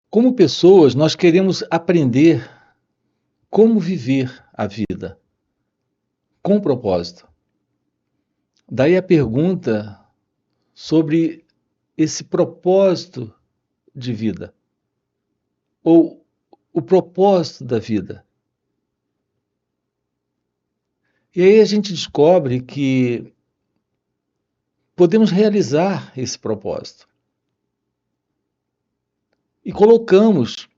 Como pessoas, nós queremos aprender como viver a vida com propósito. Daí a pergunta sobre esse propósito de vida, ou o propósito da vida. E aí a gente descobre que podemos realizar esse propósito. E colocamos,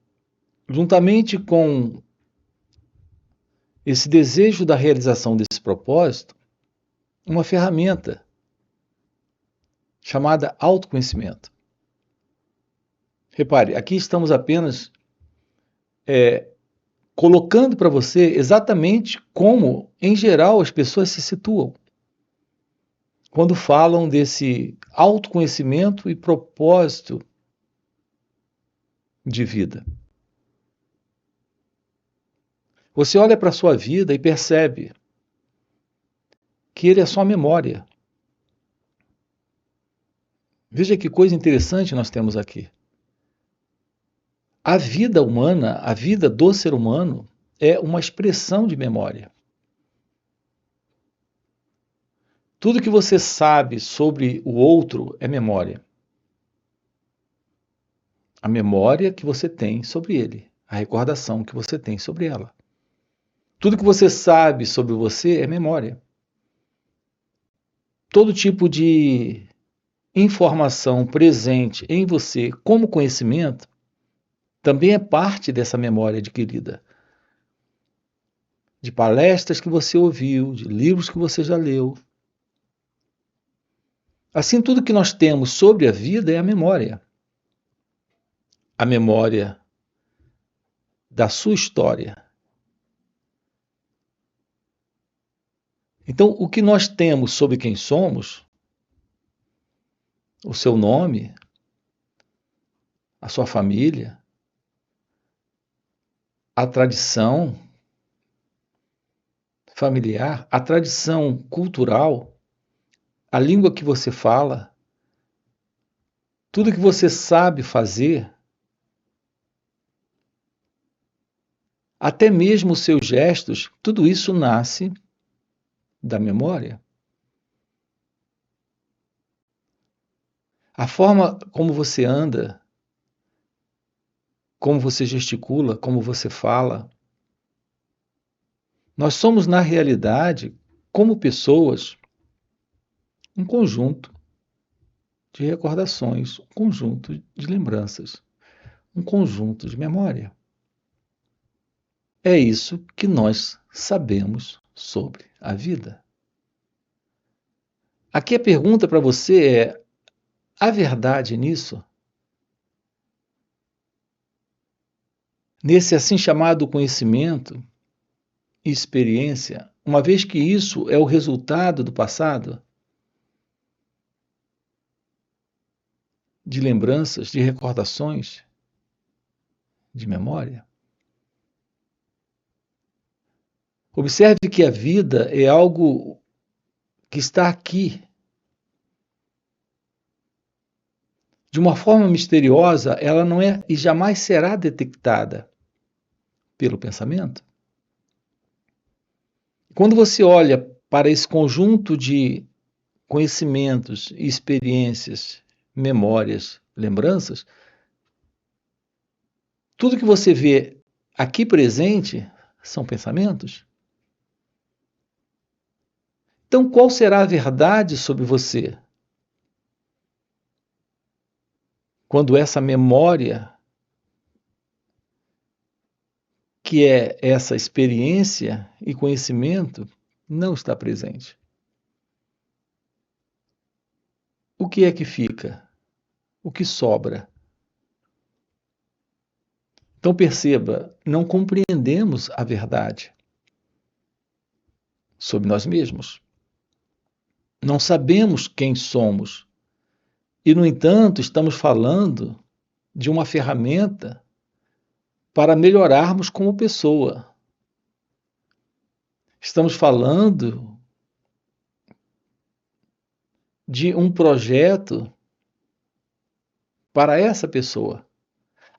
juntamente com esse desejo da realização desse propósito, uma ferramenta chamada autoconhecimento. Repare, aqui estamos apenas colocando para você exatamente como, em geral, as pessoas se situam quando falam desse autoconhecimento e propósito de vida. Você olha para a sua vida e percebe que ele é só memória. Veja que coisa interessante nós temos aqui. A vida humana, a vida do ser humano, é uma expressão de memória. Tudo que você sabe sobre o outro é memória. A memória que você tem sobre ele, a recordação que você tem sobre ela. Tudo que você sabe sobre você é memória. Todo tipo de informação presente em você como conhecimento também é parte dessa memória adquirida. De palestras que você ouviu, de livros que você já leu. Assim, tudo que nós temos sobre a vida é a memória. A memória da sua história. Então, o que nós temos sobre quem somos, o seu nome, a sua família, a tradição familiar, a tradição cultural, a língua que você fala, tudo que você sabe fazer, até mesmo os seus gestos, tudo isso nasce da memória. A forma como você anda, como você gesticula, como você fala. Nós somos, na realidade, como pessoas, um conjunto de recordações, um conjunto de lembranças, um conjunto de memória. É isso que nós sabemos sobre a vida. Aqui a pergunta para você é: há verdade nisso? Nesse assim chamado conhecimento e experiência, uma vez que isso é o resultado do passado, de lembranças, de recordações, de memória? Observe que a vida é algo que está aqui. De uma forma misteriosa, ela não é e jamais será detectada pelo pensamento. Quando você olha para esse conjunto de conhecimentos, experiências, memórias, lembranças, tudo que você vê aqui presente são pensamentos. Então, qual será a verdade sobre você quando essa memória, que é essa experiência e conhecimento, não está presente? O que é que fica? O que sobra? Então perceba, não compreendemos a verdade sobre nós mesmos. Não sabemos quem somos. E, no entanto, estamos falando de uma ferramenta para melhorarmos como pessoa. Estamos falando de um projeto para essa pessoa.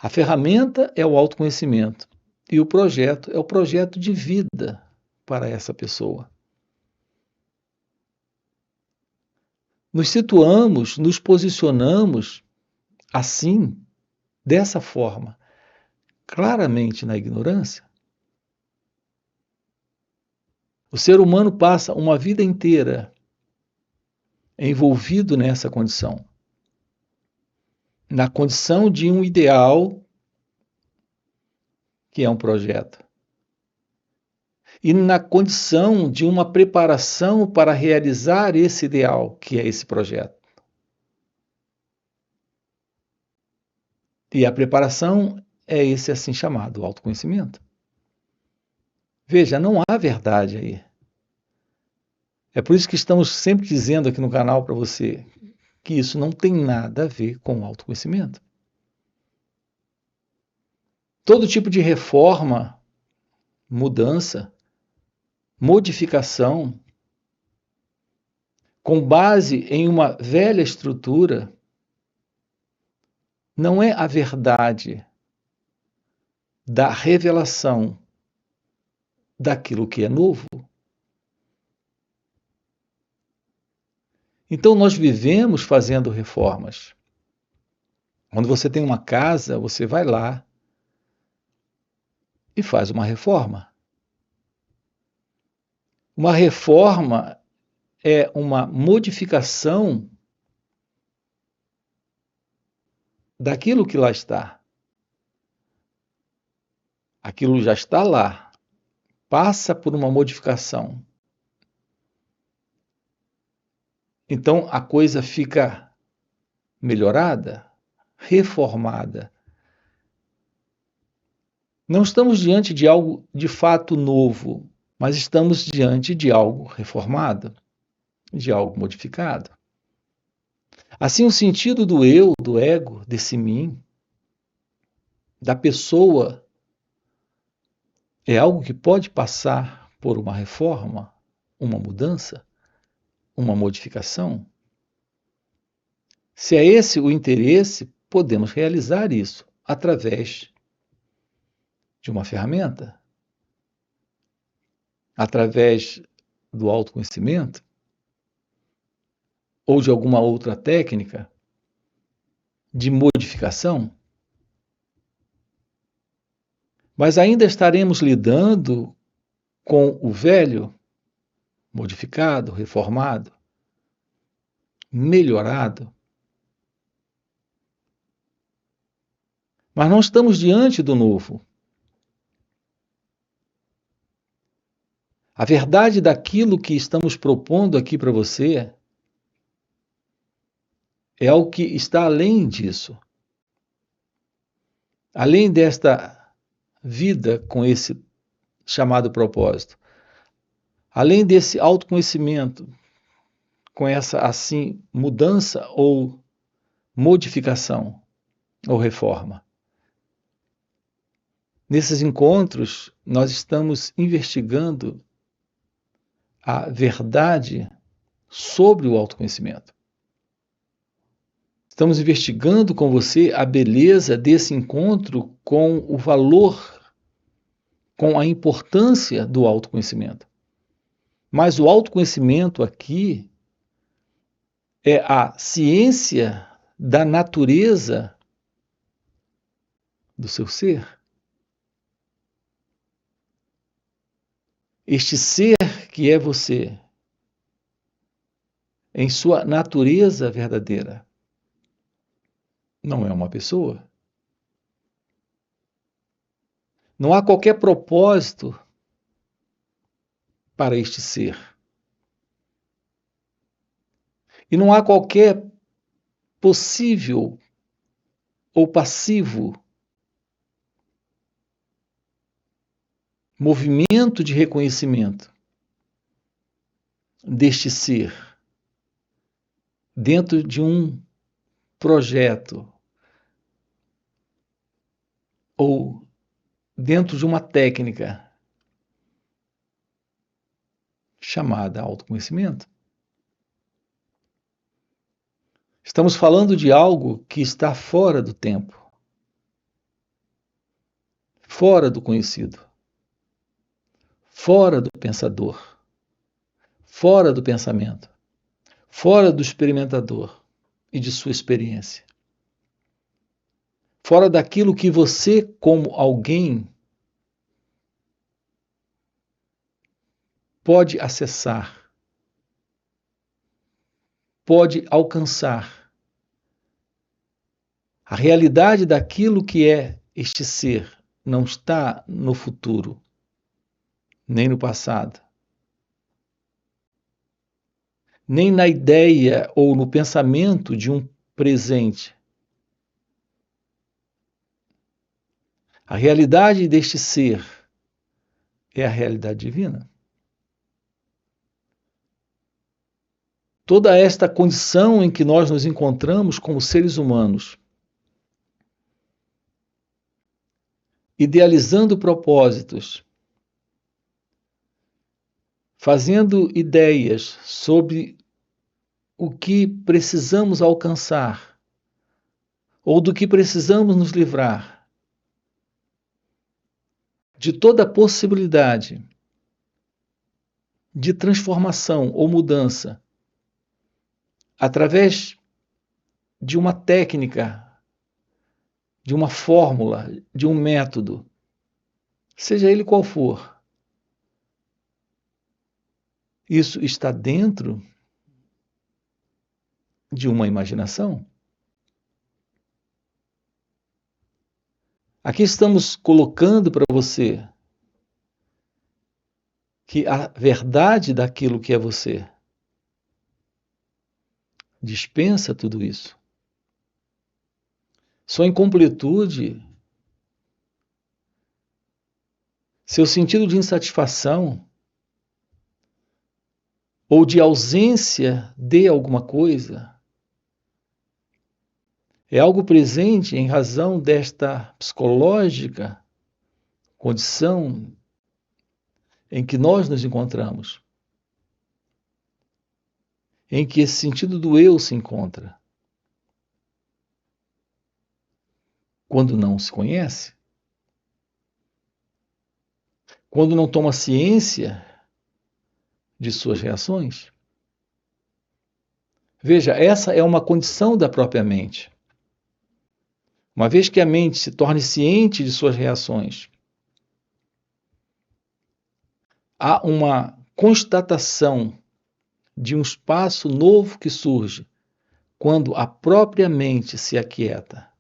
A ferramenta é o autoconhecimento e o projeto é o projeto de vida para essa pessoa. Nos situamos, nos posicionamos assim, dessa forma, claramente na ignorância. O ser humano passa uma vida inteira envolvido nessa condição, na condição de um ideal que é um projeto, e na condição de uma preparação para realizar esse ideal que é esse projeto. E a preparação é esse assim chamado autoconhecimento. Veja, não há verdade aí. É por isso que estamos sempre dizendo aqui no canal para você que isso não tem nada a ver com autoconhecimento. Todo tipo de reforma, mudança, modificação, com base em uma velha estrutura, não é a verdade da revelação daquilo que é novo. Então nós vivemos fazendo reformas. Quando você tem uma casa, você vai lá e faz uma reforma. Uma reforma é uma modificação daquilo que lá está. Aquilo já está lá, passa por uma modificação. Então a coisa fica melhorada, reformada. Não estamos diante de algo de fato novo, mas estamos diante de algo reformado, de algo modificado. Assim, o sentido do eu, do ego, desse mim, da pessoa, é algo que pode passar por uma reforma, uma mudança, uma modificação. Se é esse o interesse, podemos realizar isso através de uma ferramenta, através do autoconhecimento ou de alguma outra técnica de modificação. Mas ainda estaremos lidando com o velho, modificado, reformado, melhorado. Mas não estamos diante do novo. A verdade daquilo que estamos propondo aqui para você é algo que está além disso. Além desta vida com esse chamado propósito. Além desse autoconhecimento, com essa assim mudança ou modificação ou reforma. Nesses encontros, nós estamos investigando a verdade sobre o autoconhecimento. Estamos investigando com você a beleza desse encontro com o valor, com a importância do autoconhecimento. Mas o autoconhecimento aqui é a ciência da natureza do seu ser. Este ser que é você, em sua natureza verdadeira, não é uma pessoa. Não há qualquer propósito para este ser. E não há qualquer possível ou passivo movimento de reconhecimento deste ser dentro de um projeto ou dentro de uma técnica chamada autoconhecimento. Estamos falando de algo que está fora do tempo. fora do conhecido, fora do pensador, fora do pensamento, fora do experimentador e de sua experiência. Fora daquilo que você, como alguém, pode acessar, pode alcançar. A realidade daquilo que é este ser não está no futuro, nem no passado, nem na ideia ou no pensamento de um presente. A realidade deste ser é a realidade divina. Toda esta condição em que nós nos encontramos como seres humanos, idealizando propósitos, fazendo ideias sobre o que precisamos alcançar ou do que precisamos nos livrar, de toda a possibilidade de transformação ou mudança através de uma técnica, de uma fórmula, de um método, seja ele qual for. Isso está dentro de uma imaginação? Aqui estamos colocando para você que a verdade daquilo que é você dispensa tudo isso. Sua incompletude, seu sentido de insatisfação ou de ausência de alguma coisa é algo presente em razão desta psicológica condição em que nós nos encontramos, em que esse sentido do eu se encontra. Quando não se conhece, quando não toma ciência de suas reações. Veja, essa é uma condição da própria mente. Uma vez que a mente se torne ciente de suas reações, há uma constatação de um espaço novo que surge quando a própria mente se aquieta.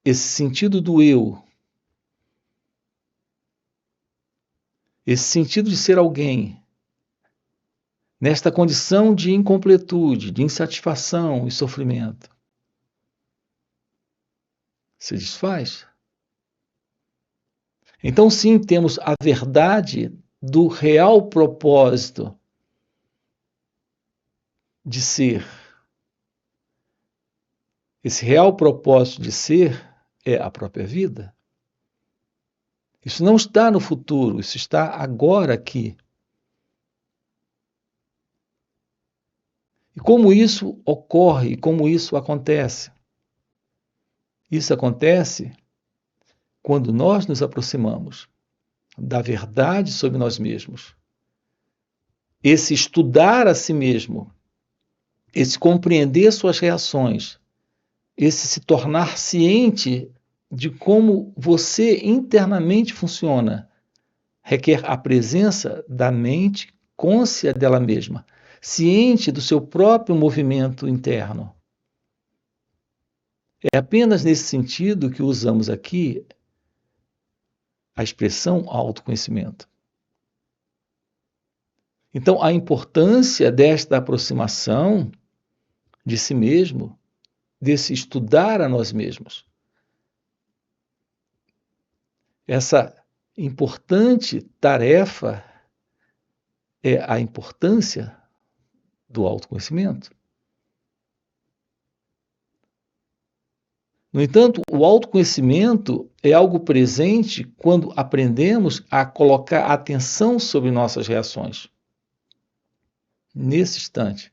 Esse sentido do eu, esse sentido de ser alguém, nesta condição de incompletude, de insatisfação e sofrimento, se desfaz. Então, sim, temos a verdade do real propósito de ser. Esse real propósito de ser é a própria vida. Isso não está no futuro, isso está agora aqui. E como isso ocorre, e como isso acontece? Isso acontece quando nós nos aproximamos da verdade sobre nós mesmos. Esse estudar a si mesmo, esse compreender suas reações, esse se tornar ciente de como você internamente funciona, requer a presença da mente cônscia dela mesma, ciente do seu próprio movimento interno. É apenas nesse sentido que usamos aqui a expressão autoconhecimento. Então, a importância desta aproximação de si mesmo, desse estudar a nós mesmos. Essa importante tarefa é a importância do autoconhecimento. No entanto, o autoconhecimento é algo presente quando aprendemos a colocar atenção sobre nossas reações. Nesse instante.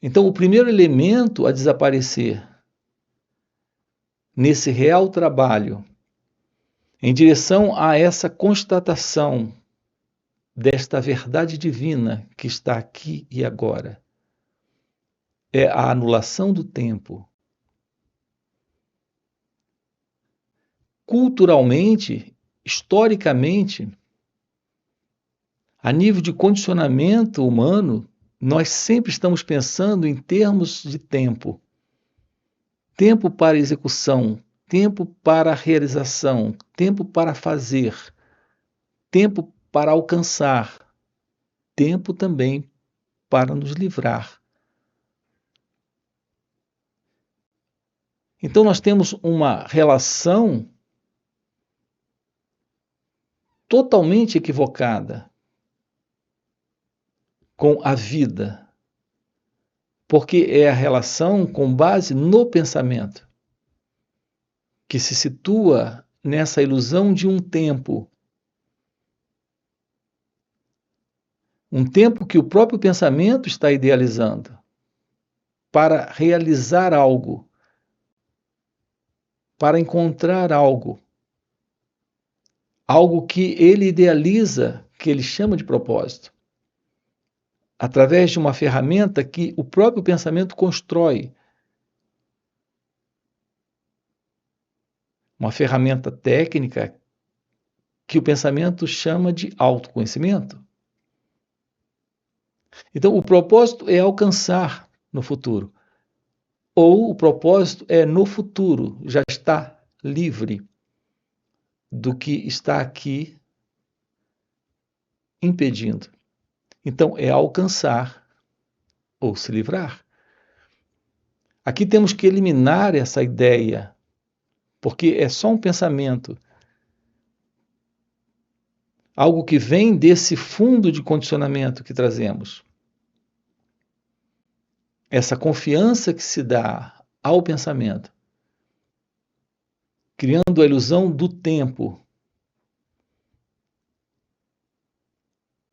Então, o primeiro elemento a desaparecer nesse real trabalho, em direção a essa constatação desta verdade divina que está aqui e agora, é a anulação do tempo. Culturalmente, historicamente, a nível de condicionamento humano, nós sempre estamos pensando em termos de tempo. Tempo para execução, tempo para realização, tempo para fazer, tempo para alcançar, tempo também para nos livrar. Então nós temos uma relação totalmente equivocada com a vida, porque é a relação com base no pensamento, que se situa nessa ilusão de um tempo que o próprio pensamento está idealizando para realizar algo, para encontrar algo que ele idealiza, que ele chama de propósito, através de uma ferramenta que o próprio pensamento constrói. Uma ferramenta técnica que o pensamento chama de autoconhecimento. Então, o propósito é alcançar no futuro. Ou o propósito é no futuro, já está livre do que está aqui impedindo. Então, é alcançar ou se livrar. Aqui temos que eliminar essa ideia, porque é só um pensamento. Algo que vem desse fundo de condicionamento que trazemos. Essa confiança que se dá ao pensamento, criando a ilusão do tempo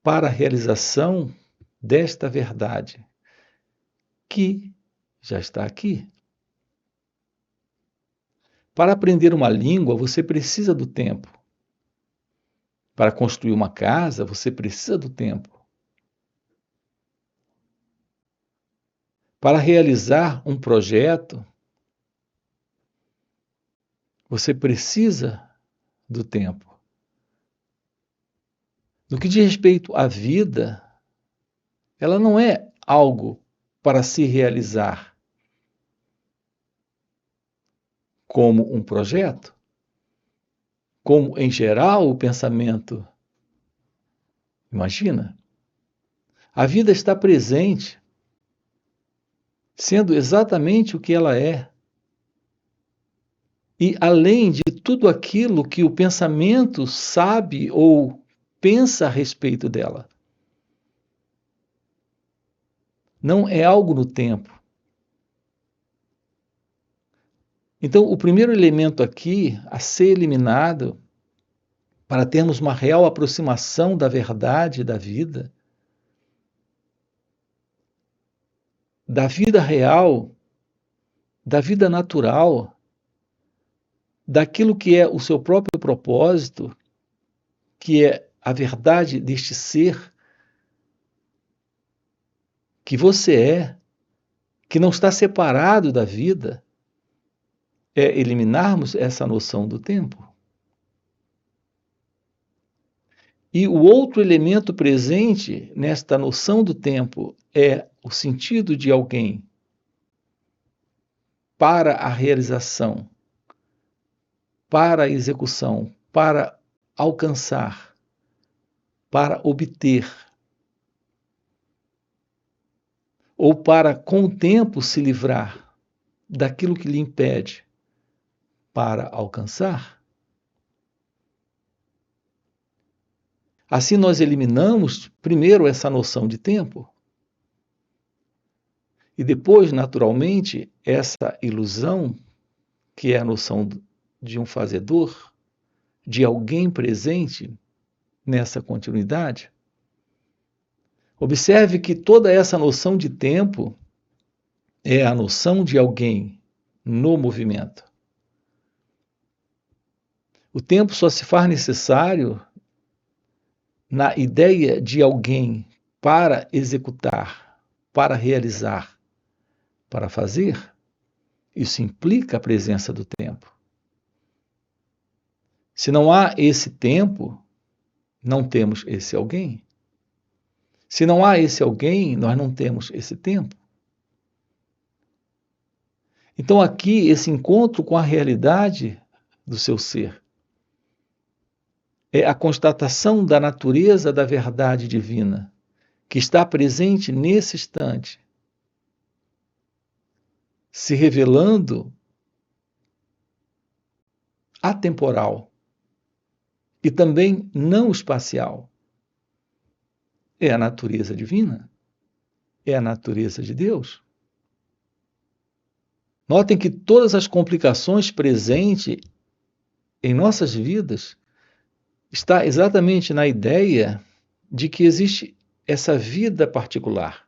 para a realização desta verdade, que já está aqui. Para aprender uma língua, você precisa do tempo. Para construir uma casa, você precisa do tempo. Para realizar um projeto, você precisa do tempo. No que diz respeito à vida, ela não é algo para se realizar como um projeto, como em geral o pensamento imagina. A vida está presente, sendo exatamente o que ela é. E além de tudo aquilo que o pensamento sabe ou pensa a respeito dela. Não é algo no tempo. Então, o primeiro elemento aqui a ser eliminado para termos uma real aproximação da verdade da vida real, da vida natural, daquilo que é o seu próprio propósito, que é a verdade deste ser que você é, que não está separado da vida, é eliminarmos essa noção do tempo. E o outro elemento presente nesta noção do tempo é o sentido de alguém para a realização, para a execução, para alcançar, para obter, ou para, com o tempo, se livrar daquilo que lhe impede para alcançar. Assim, nós eliminamos, primeiro, essa noção de tempo, e depois, naturalmente, essa ilusão, que é a noção de um fazedor, de alguém presente nessa continuidade. Observe que toda essa noção de tempo é a noção de alguém no movimento. O tempo só se faz necessário na ideia de alguém para executar, para realizar, para fazer. Isso implica a presença do tempo. Se não há esse tempo, não temos esse alguém. Se não há esse alguém, nós não temos esse tempo. Então, aqui, esse encontro com a realidade do seu ser é a constatação da natureza da verdade divina, que está presente nesse instante, se revelando atemporal e também não espacial. É a natureza divina, é a natureza de Deus. Notem que todas as complicações presentes em nossas vidas está exatamente na ideia de que existe essa vida particular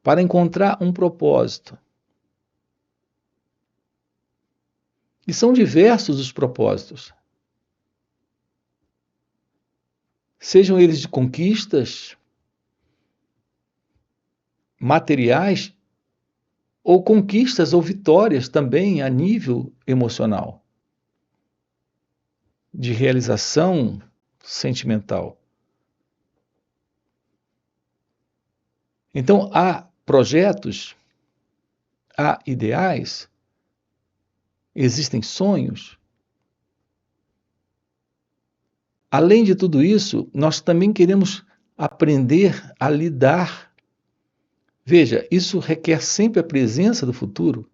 para encontrar um propósito. E são diversos os propósitos. Sejam eles de conquistas materiais ou conquistas ou vitórias também a nível emocional, de realização sentimental. Então, há projetos, há ideais, existem sonhos. Além de tudo isso, nós também queremos aprender a lidar. Veja, isso requer sempre a presença do futuro.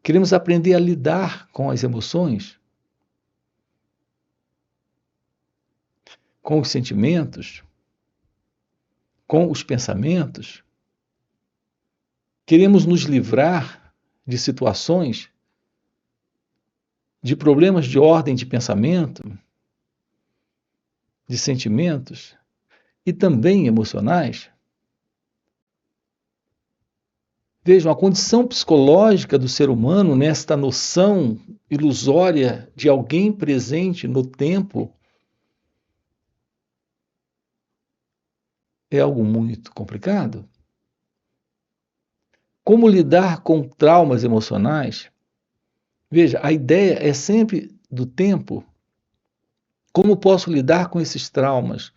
Queremos aprender a lidar com as emoções, com os sentimentos, com os pensamentos. Queremos nos livrar de situações, de problemas de ordem de pensamento, de sentimentos e também emocionais. Vejam, a condição psicológica do ser humano nesta noção ilusória de alguém presente no tempo é algo muito complicado. Como lidar com traumas emocionais? Veja, a ideia é sempre do tempo. Como posso lidar com esses traumas?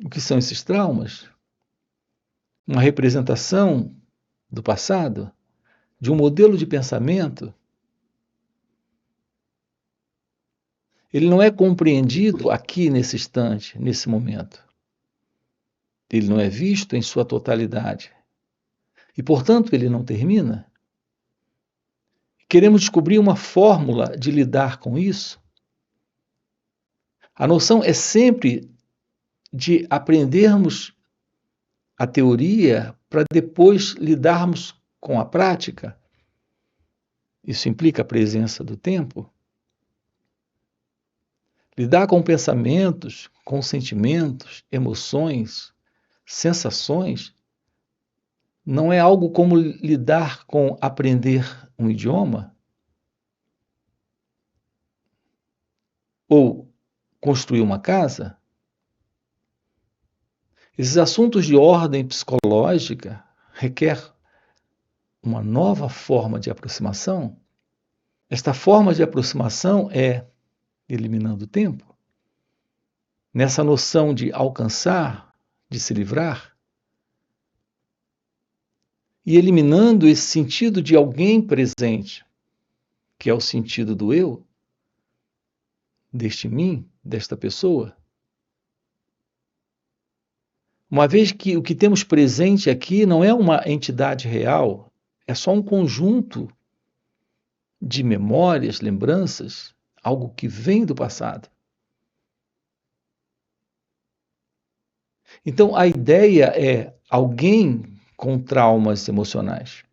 O que são esses traumas? Uma representação do passado? De um modelo de pensamento? Ele não é compreendido aqui nesse instante, nesse momento. Ele não é visto em sua totalidade. E, portanto, ele não termina. Queremos descobrir uma fórmula de lidar com isso? A noção é sempre de aprendermos a teoria para depois lidarmos com a prática. Isso implica a presença do tempo. Lidar com pensamentos, com sentimentos, emoções, sensações, não é algo como lidar com aprender um idioma ou construir uma casa. Esses assuntos de ordem psicológica requer uma nova forma de aproximação. Esta forma de aproximação é eliminando o tempo. Nessa noção de alcançar, de se livrar, e eliminando esse sentido de alguém presente, que é o sentido do eu, deste mim, desta pessoa. Uma vez que o que temos presente aqui não é uma entidade real, é só um conjunto de memórias, lembranças, algo que vem do passado. Então, a ideia é alguém com traumas emocionais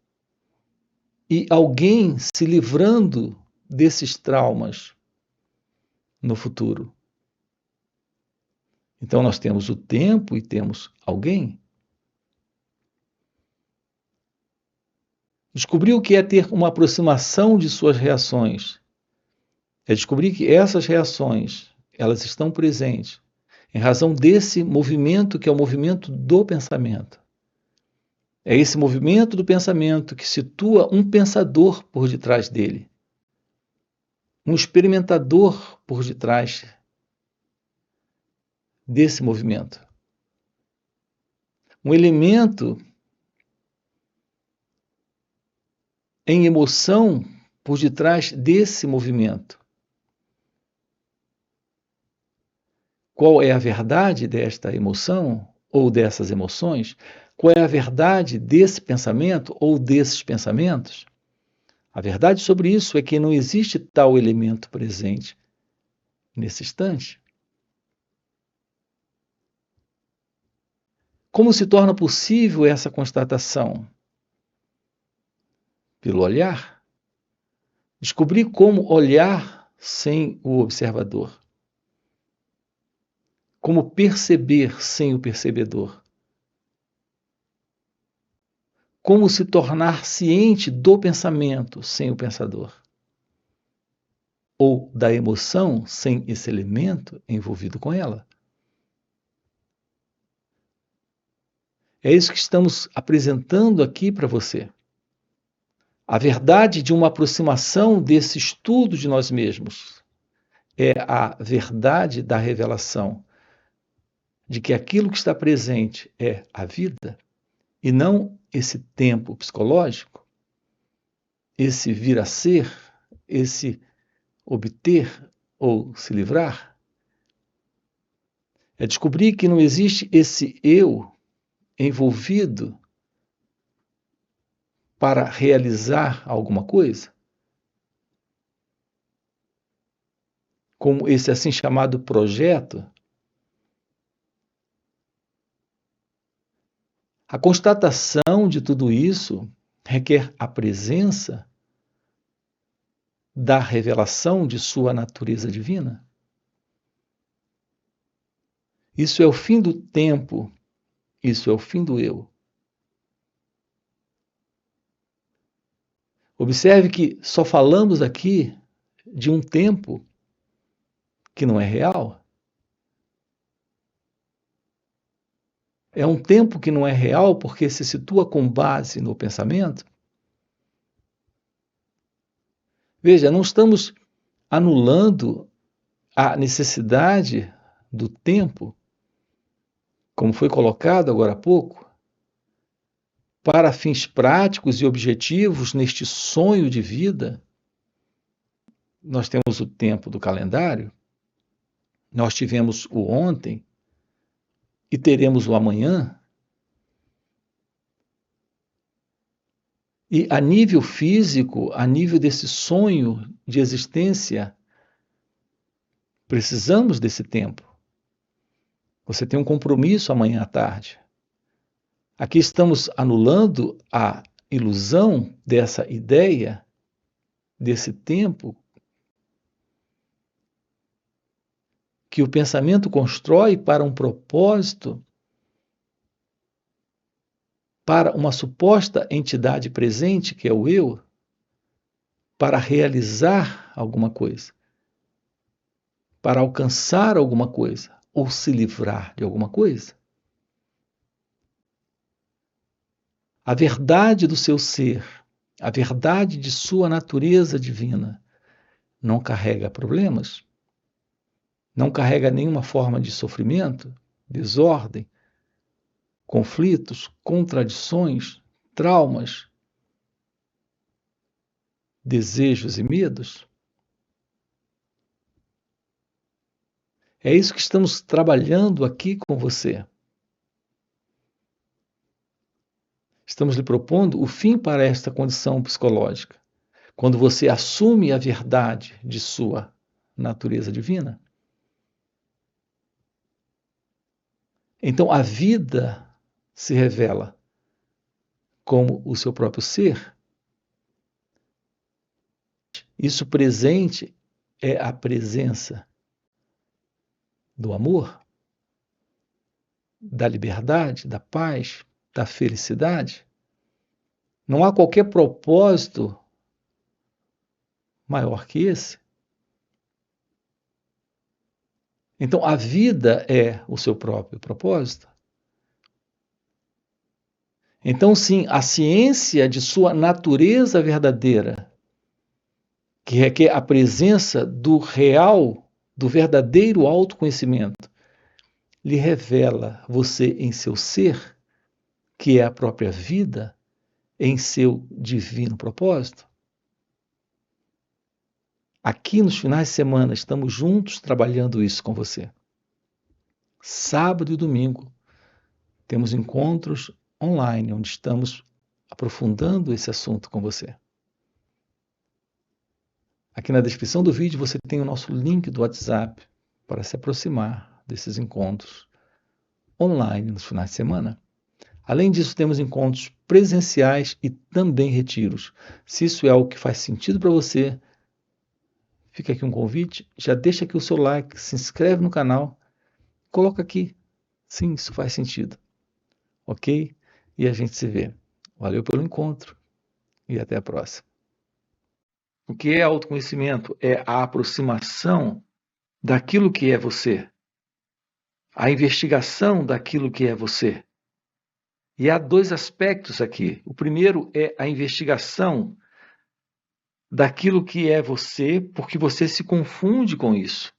e alguém se livrando desses traumas no futuro. Então, nós temos o tempo e temos alguém. Descobrir o que é ter uma aproximação de suas reações. É descobrir que essas reações, elas estão presentes em razão desse movimento que é o movimento do pensamento. É esse movimento do pensamento que situa um pensador por detrás dele, um experimentador por detrás desse movimento. Um elemento em emoção por detrás desse movimento. Qual é a verdade desta emoção ou dessas emoções? Qual é a verdade desse pensamento ou desses pensamentos? A verdade sobre isso é que não existe tal elemento presente nesse instante. Como se torna possível essa constatação? Pelo olhar. Descobrir como olhar sem o observador. Como perceber sem o percebedor. Como se tornar ciente do pensamento sem o pensador. Ou da emoção sem esse elemento envolvido com ela. É isso que estamos apresentando aqui para você. A verdade de uma aproximação desse estudo de nós mesmos é a verdade da revelação de que aquilo que está presente é a vida e não esse tempo psicológico, esse vir a ser, esse obter ou se livrar. É descobrir que não existe esse eu envolvido para realizar alguma coisa, como esse assim chamado projeto. A constatação de tudo isso requer a presença da revelação de sua natureza divina. Isso é o fim do tempo, isso é o fim do eu. Observe que só falamos aqui de um tempo que não é real. É um tempo que não é real porque se situa com base no pensamento. Veja, não estamos anulando a necessidade do tempo, como foi colocado agora há pouco, para fins práticos e objetivos neste sonho de vida. Nós temos o tempo do calendário, nós tivemos o ontem e teremos o amanhã. E a nível físico, a nível desse sonho de existência, precisamos desse tempo. Você tem um compromisso amanhã à tarde. Aqui estamos anulando a ilusão dessa ideia, desse tempo que o pensamento constrói para um propósito, para uma suposta entidade presente, que é o eu, para realizar alguma coisa, para alcançar alguma coisa, ou se livrar de alguma coisa. A verdade do seu ser, a verdade de sua natureza divina, não carrega problemas, não carrega nenhuma forma de sofrimento, desordem, conflitos, contradições, traumas, desejos e medos. É isso que estamos trabalhando aqui com você. Estamos lhe propondo o fim para esta condição psicológica, quando você assume a verdade de sua natureza divina. Então a vida se revela como o seu próprio ser. Isso presente é a presença do amor, da liberdade, da paz, da felicidade. Não há qualquer propósito maior que esse. Então, a vida é o seu próprio propósito. Então, sim, a ciência de sua natureza verdadeira, que requer a presença do real, do verdadeiro autoconhecimento, lhe revela você em seu ser, que é a própria vida, em seu divino propósito. Aqui nos finais de semana estamos juntos trabalhando isso com você. Sábado e domingo temos encontros online, onde estamos aprofundando esse assunto com você. Aqui na descrição do vídeo você tem o nosso link do WhatsApp para se aproximar desses encontros online nos finais de semana. Além disso, temos encontros presenciais e também retiros. Se isso é algo que faz sentido para você, fica aqui um convite, já deixa aqui o seu like, se inscreve no canal, coloca aqui. Sim, isso faz sentido. Ok? E a gente se vê. Valeu pelo encontro e até a próxima. O que é autoconhecimento? É a aproximação daquilo que é você, a investigação daquilo que é você. E há dois aspectos aqui. O primeiro é a investigação daquilo que é você, porque você se confunde com isso.